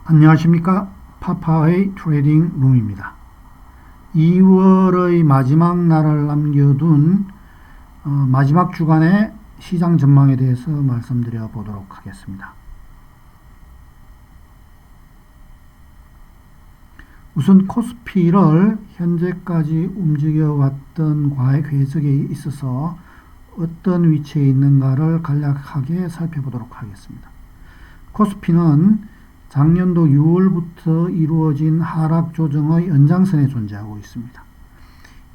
안녕하십니까. 파파의 트레이딩 룸입니다. 2월의 마지막 날을 남겨둔 마지막 주간의 시장 전망에 대해서 말씀드려 보도록 하겠습니다. 우선 코스피를 현재까지 움직여왔던 과의 궤적에 있어서 어떤 위치에 있는가를 간략하게 살펴보도록 하겠습니다. 코스피는 작년도 6월부터 이루어진 하락 조정의 연장선에 존재하고 있습니다.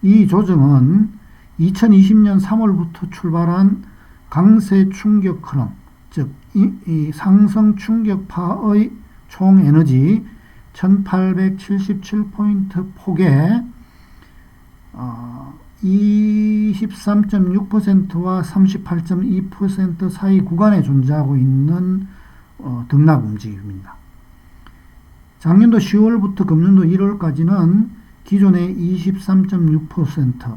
이 조정은 2020년 3월부터 출발한 강세 충격 흐름, 즉 이 상승 충격파의 총 에너지 1877포인트 폭에 23.6%와 38.2% 사이 구간에 존재하고 있는 등락 움직임입니다. 작년도 10월부터 금년도 1월까지는 기존의 23.6%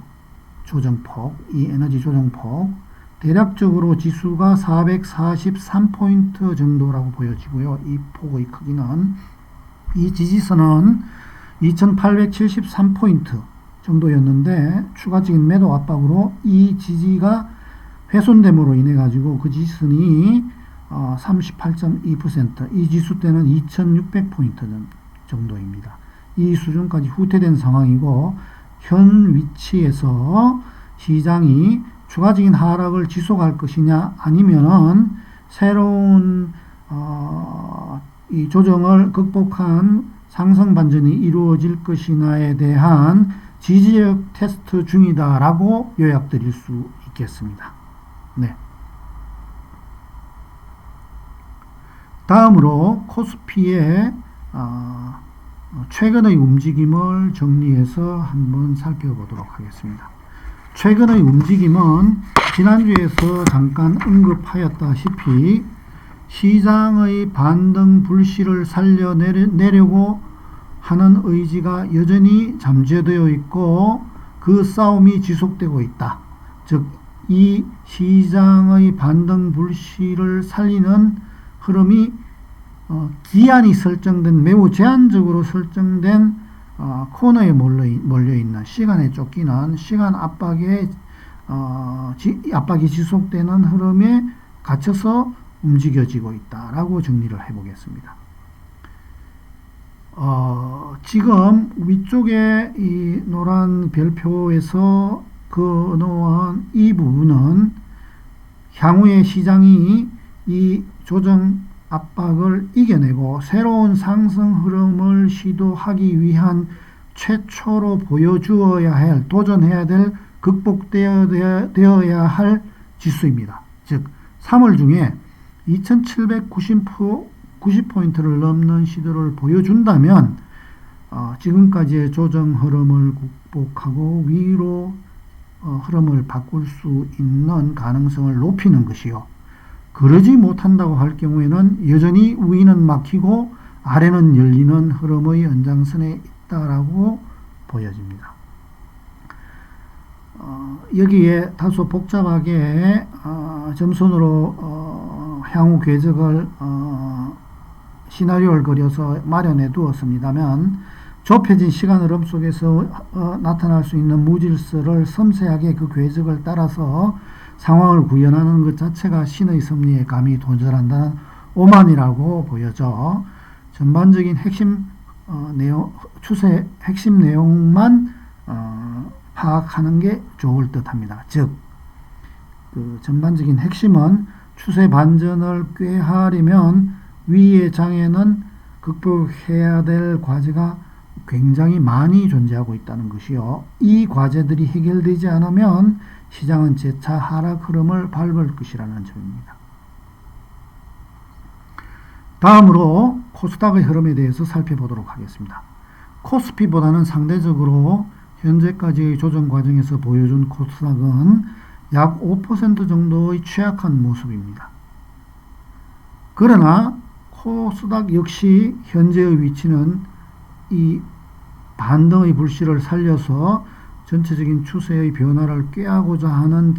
조정폭, 이 에너지 조정폭, 대략적으로 지수가 443포인트 정도라고 보여지고요. 이 폭의 크기는, 이 지지선은 2873포인트 정도였는데 추가적인 매도 압박으로 이 지지가 훼손됨으로 인해 가지고 그 지지선이 38.2%, 이 지수 때는 2600포인트 정도입니다. 이 수준까지 후퇴된 상황이고, 현 위치에서 시장이 추가적인 하락을 지속할 것이냐 아니면은 새로운 이 조정을 극복한 상승 반전이 이루어질 것이냐에 대한 지지적 테스트 중이다라고 요약드릴 수 있겠습니다. 네. 다음으로 코스피의 최근의 움직임을 정리해서 한번 살펴보도록 하겠습니다. 최근의 움직임은 지난주에서 잠깐 언급하였다시피 시장의 반등 불씨를 살려내려고 하는 의지가 여전히 잠재되어 있고 그 싸움이 지속되고 있다. 즉, 이 시장의 반등 불씨를 살리는 흐름이 기한이 설정된, 매우 제한적으로 설정된 코너에 몰려있는, 시간에 쫓기는, 시간 압박이 지속되는 흐름에 갇혀서 움직여지고 있다라고 정리를 해보겠습니다. 지금 위쪽에 이 노란 별표에서 그어놓은 이 부분은 향후에 시장이 이 조정 압박을 이겨내고 새로운 상승 흐름을 시도하기 위한 최초로 보여주어야 할, 도전해야 될, 극복되어야 할 지수입니다. 즉 3월 중에 2790포인트를 넘는 시도를 보여준다면 지금까지의 조정 흐름을 극복하고 위로 흐름을 바꿀 수 있는 가능성을 높이는 것이요, 그러지 못한다고 할 경우에는 여전히 위는 막히고 아래는 열리는 흐름의 연장선에 있다라고 보여집니다. 여기에 다소 복잡하게 점선으로 향후 궤적을 시나리오를 그려서 마련해 두었습니다만, 좁혀진 시간 흐름 속에서 나타날 수 있는 무질서를 섬세하게 그 궤적을 따라서 상황을 구현하는 것 자체가 신의 섭리에 감히 도전한다는 오만이라고 보여져 전반적인 핵심 추세 핵심 내용만 파악하는 게 좋을 듯합니다. 즉, 그 전반적인 핵심은 추세 반전을 꾀하려면 위의 장애는 극복해야 될 과제가 굉장히 많이 존재하고 있다는 것이요, 이 과제들이 해결되지 않으면 시장은 재차 하락 흐름을 밟을 것이라는 점입니다. 다음으로 코스닥의 흐름에 대해서 살펴보도록 하겠습니다. 코스피보다는 상대적으로 현재까지의 조정 과정에서 보여준 코스닥은 약 5% 정도의 취약한 모습입니다. 그러나 코스닥 역시 현재의 위치는 이 반등의 불씨를 살려서 전체적인 추세의 변화를 꾀하고자 하는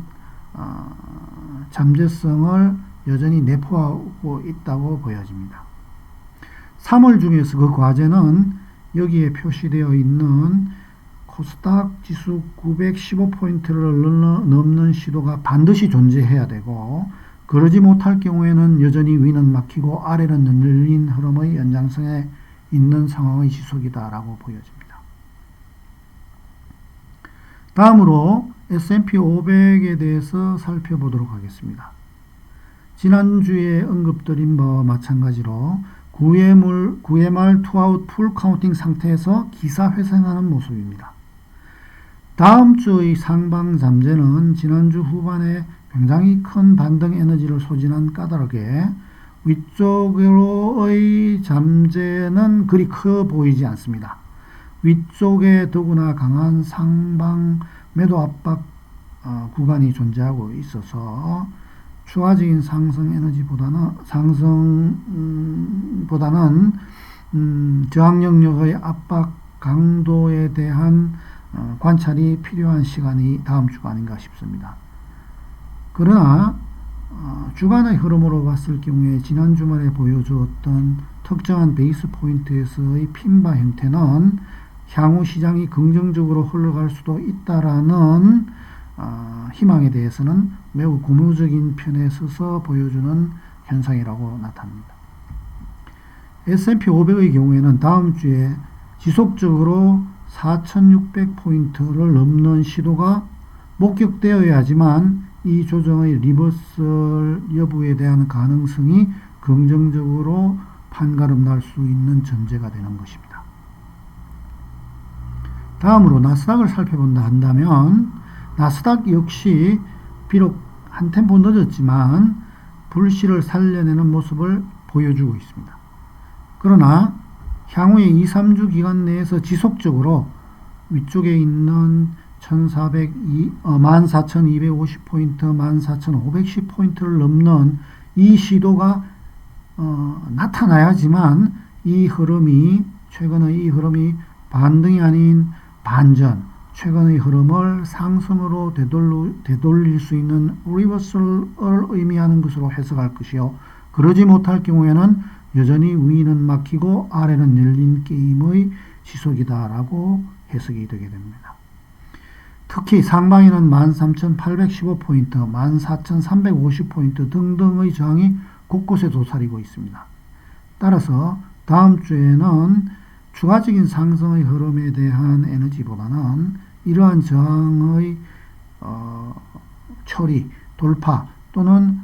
잠재성을 여전히 내포하고 있다고 보여집니다. 3월 중에서 그 과제는 여기에 표시되어 있는 코스닥 지수 915포인트를 넘는 시도가 반드시 존재해야 되고, 그러지 못할 경우에는 여전히 위는 막히고 아래는 열린 흐름의 연장선에 있는 상황의 지속이다라고 보여집니다. 다음으로 S&P 500에 대해서 살펴보도록 하겠습니다. 지난주에 언급드린 바와 마찬가지로 9회 말 투아웃 풀 카운팅 상태에서 기사 회생하는 모습입니다. 다음 주의 상방 잠재는 지난주 후반에 굉장히 큰 반등 에너지를 소진한 까닭에 위쪽으로의 잠재는 그리 커 보이지 않습니다. 위쪽에 더구나 강한 상방 매도 압박 구간이 존재하고 있어서 추가적인 상승 에너지보다는 저항 영역의 압박 강도에 대한 관찰이 필요한 시간이 다음 주가 아닌가 싶습니다. 그러나 주간의 흐름으로 봤을 경우에 지난 주말에 보여주었던 특정한 베이스 포인트에서의 핀바 형태는 향후 시장이 긍정적으로 흘러갈 수도 있다라는 희망에 대해서는 매우 고무적인 편에 서서 보여주는 현상이라고 나타납니다. S&P 500의 경우에는 다음 주에 지속적으로 4600포인트를 넘는 시도가 목격되어야지만 이 조정의 리버설 여부에 대한 가능성이 긍정적으로 판가름 날 수 있는 전제가 되는 것입니다. 다음으로 나스닥을 살펴본다 한다면 나스닥 역시 비록 한 템포 늦었지만 불씨를 살려내는 모습을 보여주고 있습니다. 그러나 향후의 2, 3주 기간 내에서 지속적으로 위쪽에 있는 14,250포인트, 14,510포인트를 넘는 이 시도가 나타나야지만 최근의 이 흐름이 반등이 아닌 반전, 최근의 흐름을 상승으로 되돌릴 수 있는 리버설을 의미하는 것으로 해석할 것이요. 그러지 못할 경우에는 여전히 위는 막히고 아래는 열린 게임의 지속이다라고 해석이 되게 됩니다. 특히 상방에는 13,815포인트, 14,350포인트 등등의 저항이 곳곳에 도사리고 있습니다. 따라서 다음 주에는 추가적인 상승의 흐름에 대한 에너지보다는 이러한 저항의 처리, 돌파 또는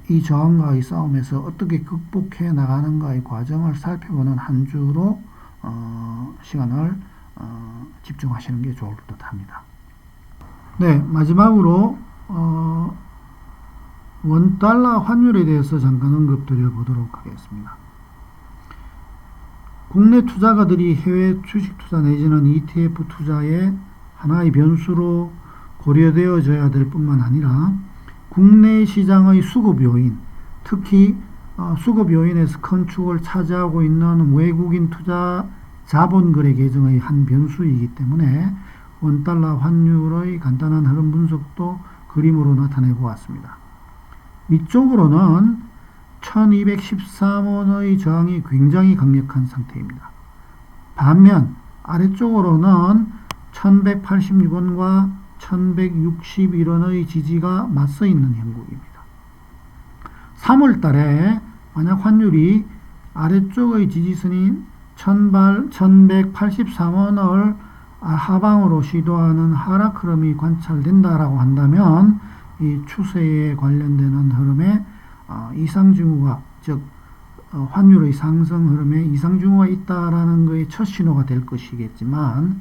이 저항과의 싸움에서 어떻게 극복해 나가는가의 과정을 살펴보는 한 주로 시간을 집중하시는 게 좋을 듯 합니다. 네, 마지막으로 원달러 환율에 대해서 잠깐 언급드려 보도록 하겠습니다. 국내 투자가들이 해외 주식 투자 내지는 ETF 투자의 하나의 변수로 고려되어져야 될 뿐만 아니라 국내 시장의 수급 요인, 특히 수급 요인에서 큰 축을 차지하고 있는 외국인 투자 자본 거래 계정의 한 변수이기 때문에 원달러 환율의 간단한 흐름 분석도 그림으로 나타내 보았습니다. 위쪽으로는 1213원의 저항이 굉장히 강력한 상태입니다. 반면 아래쪽으로는 1186원과 1161원의 지지가 맞서 있는 형국입니다. 3월 달에 만약 환율이 아래쪽의 지지선인 1183원을 하방으로 시도하는 하락 흐름이 관찰된다라고 한다면 이 추세에 관련되는 흐름에 이상징후가, 즉 환율의 상승 흐름에 이상징후가 있다라는 것의 첫 신호가 될 것이겠지만,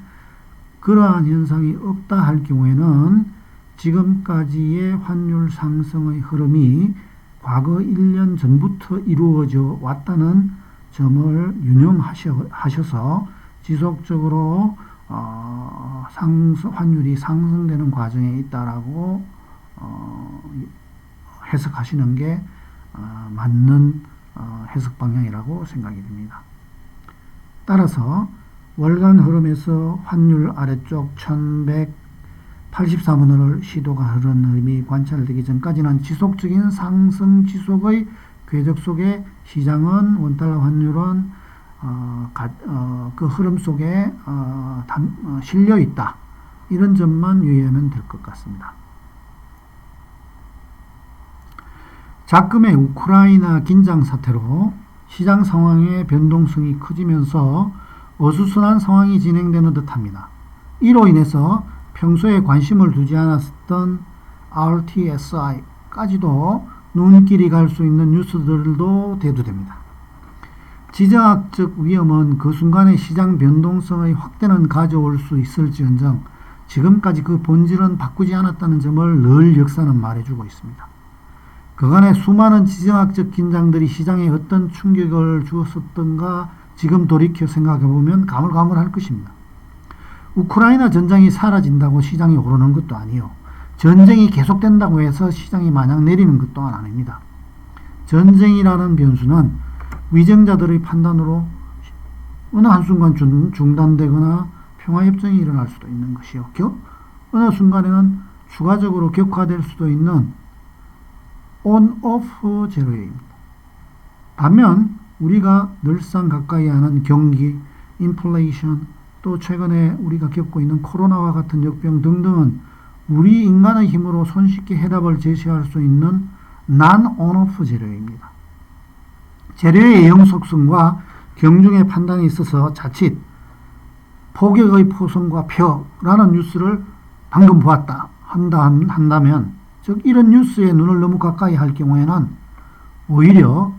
그러한 현상이 없다 할 경우에는 지금까지의 환율 상승의 흐름이 과거 1년 전부터 이루어져 왔다는 점을 유념하셔서 지속적으로 환율이 상승되는 과정에 있다라고 해석하시는 게 맞는 해석 방향이라고 생각이 됩니다. 따라서 월간 흐름에서 환율 아래쪽 1183원을 시도가 흐르는 흐름이 관찰되기 전까지는 지속적인 상승 지속의 궤적 속에 시장은 원달러 환율은 그 흐름 속에 실려 있다. 이런 점만 유의하면 될 것 같습니다. 작금의 우크라이나 긴장 사태로 시장 상황의 변동성이 커지면서 어수선한 상황이 진행되는 듯합니다. 이로 인해서 평소에 관심을 두지 않았던 RTSI까지도 눈길이 갈 수 있는 뉴스들도 대두됩니다. 지정학적 위험은 그 순간의 시장 변동성의 확대는 가져올 수 있을지언정 지금까지 그 본질은 바꾸지 않았다는 점을 늘 역사는 말해주고 있습니다. 그간의 수많은 지정학적 긴장들이 시장에 어떤 충격을 주었었던가 지금 돌이켜 생각해보면 가물가물할 것입니다. 우크라이나 전쟁이 사라진다고 시장이 오르는 것도 아니요. 전쟁이 계속된다고 해서 시장이 마냥 내리는 것 또한 아닙니다. 전쟁이라는 변수는 위정자들의 판단으로 어느 한순간 중단되거나 평화협정이 일어날 수도 있는 것이요. 어느 순간에는 추가적으로 격화될 수도 있는 on-off 제로입니다. 반면 우리가 늘상 가까이 하는 경기, 인플레이션, 또 최근에 우리가 겪고 있는 코로나와 같은 역병 등등은 우리 인간의 힘으로 손쉽게 해답을 제시할 수 있는 non-on-off 재료입니다. 재료의 영속성과 경중의 판단에 있어서 자칫 포격의 포성과 표라는 뉴스를 방금 보았다 한다면 즉 이런 뉴스에 눈을 너무 가까이 할 경우에는 오히려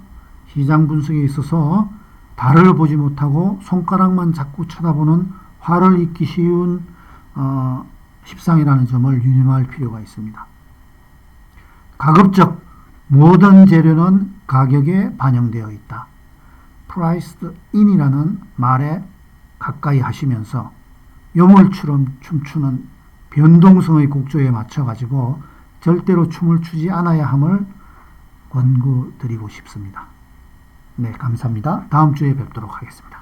시장 분석에 있어서 달을 보지 못하고 손가락만 자꾸 쳐다보는 화를 입기 쉬운 십상이라는 점을 유념할 필요가 있습니다. 가급적 모든 재료는 가격에 반영되어 있다. priced in이라는 말에 가까이 하시면서 요물처럼 춤추는 변동성의 곡조에 맞춰가지고 절대로 춤을 추지 않아야 함을 권고드리고 싶습니다. 네, 감사합니다. 다음 주에 뵙도록 하겠습니다.